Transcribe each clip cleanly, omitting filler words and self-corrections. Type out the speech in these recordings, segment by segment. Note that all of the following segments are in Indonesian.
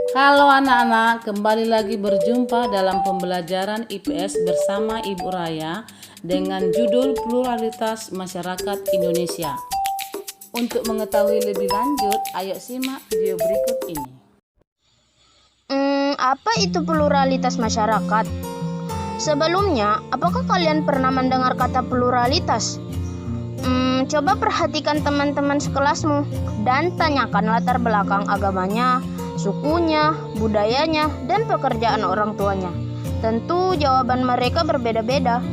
Halo anak-anak, kembali lagi berjumpa dalam pembelajaran IPS bersama Ibu Raya dengan judul Pluralitas Masyarakat Indonesia. Untuk mengetahui lebih lanjut, ayo simak video berikut ini. Apa itu pluralitas masyarakat? Sebelumnya, apakah kalian pernah mendengar kata pluralitas? Coba perhatikan teman-teman sekelasmu dan tanyakan latar belakang agamanya, sukunya, budayanya, dan pekerjaan orang tuanya. Tentu jawaban mereka berbeda-beda.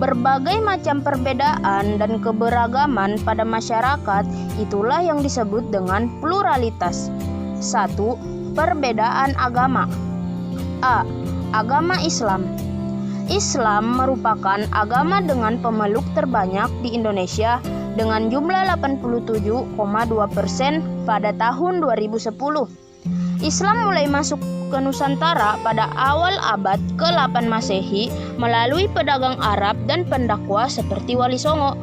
Berbagai macam perbedaan dan keberagaman pada masyarakat itulah yang disebut dengan pluralitas. 1. Perbedaan agama. A. Agama Islam. Islam merupakan agama dengan pemeluk terbanyak di Indonesia dengan jumlah 87,2% pada tahun 2010. Islam mulai masuk ke Nusantara pada awal abad ke-8 Masehi melalui pedagang Arab dan pendakwah seperti Wali Songo.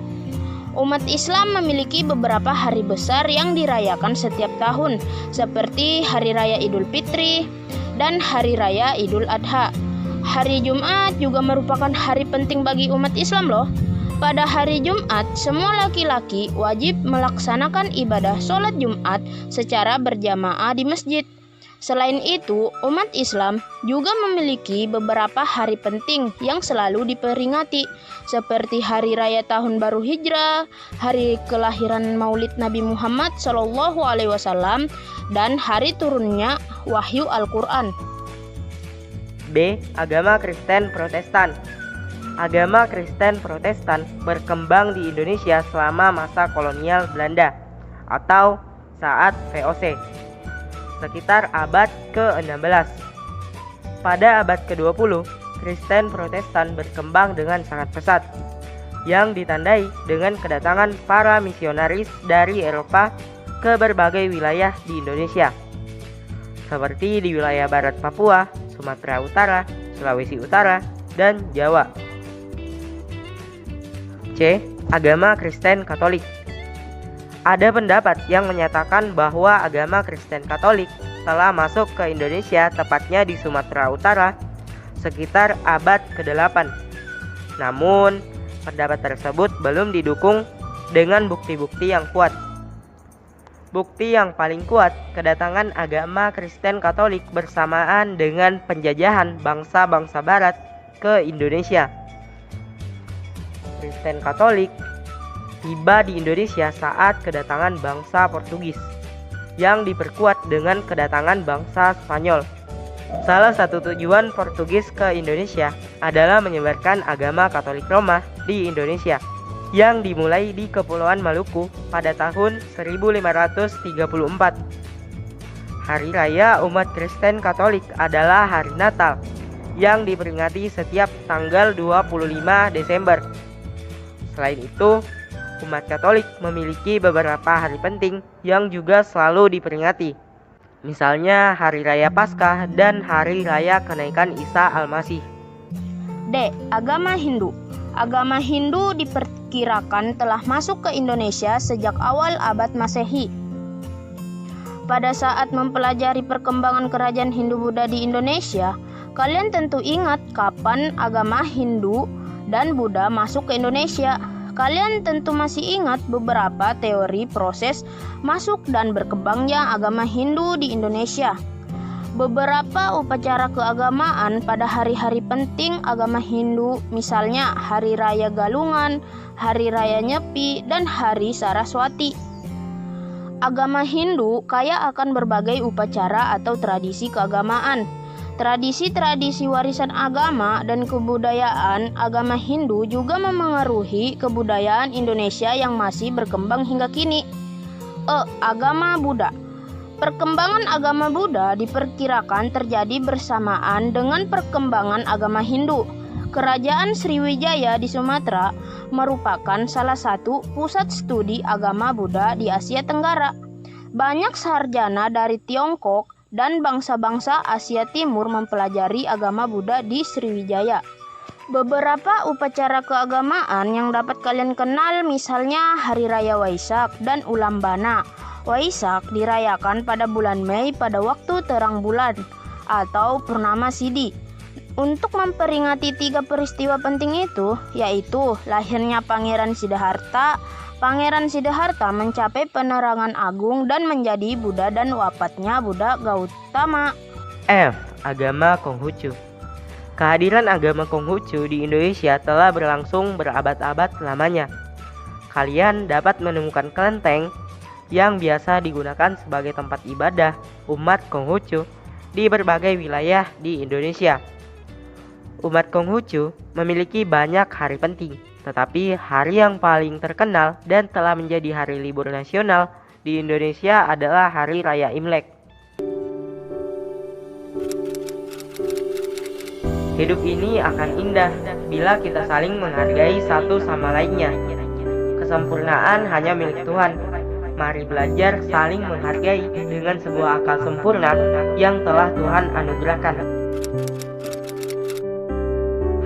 Umat Islam memiliki beberapa hari besar yang dirayakan setiap tahun, seperti Hari Raya Idul Fitri dan Hari Raya Idul Adha. Hari Jumat juga merupakan hari penting bagi umat Islam loh. Pada hari Jumat, semua laki-laki wajib melaksanakan ibadah sholat Jumat secara berjamaah di masjid. Selain itu, umat Islam juga memiliki beberapa hari penting yang selalu diperingati, seperti Hari Raya Tahun Baru Hijrah, Hari Kelahiran Maulid Nabi Muhammad SAW, dan Hari Turunnya Wahyu Al-Quran. B. Agama Kristen Protestan. Agama Kristen Protestan berkembang di Indonesia selama masa kolonial Belanda atau saat VOC, sekitar abad ke-16. Pada abad ke-20, Kristen Protestan berkembang dengan sangat pesat, yang ditandai dengan kedatangan para misionaris dari Eropa ke berbagai wilayah di Indonesia, seperti di wilayah barat Papua, Sumatera Utara, Sulawesi Utara, dan Jawa. C. Agama Kristen Katolik. Ada pendapat yang menyatakan bahwa agama Kristen Katolik telah masuk ke Indonesia, tepatnya di Sumatera Utara, sekitar abad ke-8. Namun, pendapat tersebut belum didukung dengan bukti-bukti yang kuat. Bukti yang paling kuat kedatangan agama Kristen Katolik bersamaan dengan penjajahan bangsa-bangsa Barat ke Indonesia. Kristen Katolik tiba di Indonesia saat kedatangan bangsa Portugis yang diperkuat dengan kedatangan bangsa Spanyol. Salah satu tujuan Portugis ke Indonesia adalah menyebarkan agama Katolik Roma di Indonesia, yang dimulai di Kepulauan Maluku pada tahun 1534. Hari Raya umat Kristen Katolik adalah Hari Natal, yang diperingati setiap tanggal 25 Desember. Selain itu, umat Katolik memiliki beberapa hari penting yang juga selalu diperingati. Misalnya Hari Raya Paskah dan Hari Raya Kenaikan Isa Al-Masih. D. Agama Hindu. Agama Hindu diperkirakan telah masuk ke Indonesia sejak awal abad Masehi. Pada saat mempelajari perkembangan kerajaan Hindu-Buddha di Indonesia, kalian tentu ingat kapan agama Hindu dan Buddha masuk ke Indonesia. Kalian tentu masih ingat beberapa teori proses masuk dan berkembangnya agama Hindu di Indonesia. Beberapa upacara keagamaan pada hari-hari penting agama Hindu, misalnya Hari Raya Galungan, Hari Raya Nyepi, dan Hari Saraswati. Agama Hindu kaya akan berbagai upacara atau tradisi keagamaan. Tradisi-tradisi warisan agama dan kebudayaan agama Hindu juga memengaruhi kebudayaan Indonesia yang masih berkembang hingga kini. E. Agama Buddha. Perkembangan agama Buddha diperkirakan terjadi bersamaan dengan perkembangan agama Hindu. Kerajaan Sriwijaya di Sumatera merupakan salah satu pusat studi agama Buddha di Asia Tenggara. Banyak sarjana dari Tiongkok dan bangsa-bangsa Asia Timur mempelajari agama Buddha di Sriwijaya. Beberapa upacara keagamaan yang dapat kalian kenal misalnya Hari Raya Waisak dan Ulambana. Waisak dirayakan pada bulan Mei pada waktu terang bulan atau Purnama Sidi. Untuk memperingati 3 peristiwa penting itu, yaitu lahirnya Pangeran Siddhartha, Pangeran Siddhartha mencapai penerangan agung dan menjadi Buddha, dan wafatnya Buddha Gautama. F. Agama Konghucu. Kehadiran agama Konghucu di Indonesia telah berlangsung berabad-abad lamanya. Kalian dapat menemukan kelenteng yang biasa digunakan sebagai tempat ibadah umat Konghucu di berbagai wilayah di Indonesia. Umat Konghucu memiliki banyak hari penting, tetapi hari yang paling terkenal dan telah menjadi hari libur nasional di Indonesia adalah Hari Raya Imlek. Hidup ini akan indah bila kita saling menghargai satu sama lainnya. Kesempurnaan hanya milik Tuhan. Mari belajar saling menghargai dengan sebuah akal sempurna yang telah Tuhan anugerahkan.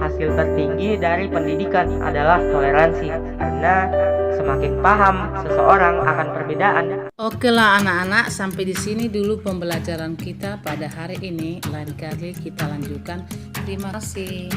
Hasil tertinggi dari pendidikan adalah toleransi, karena semakin paham seseorang akan perbedaan. Oke lah anak-anak, sampai di sini dulu pembelajaran kita pada hari ini. Lain kali kita lanjutkan. Terima kasih.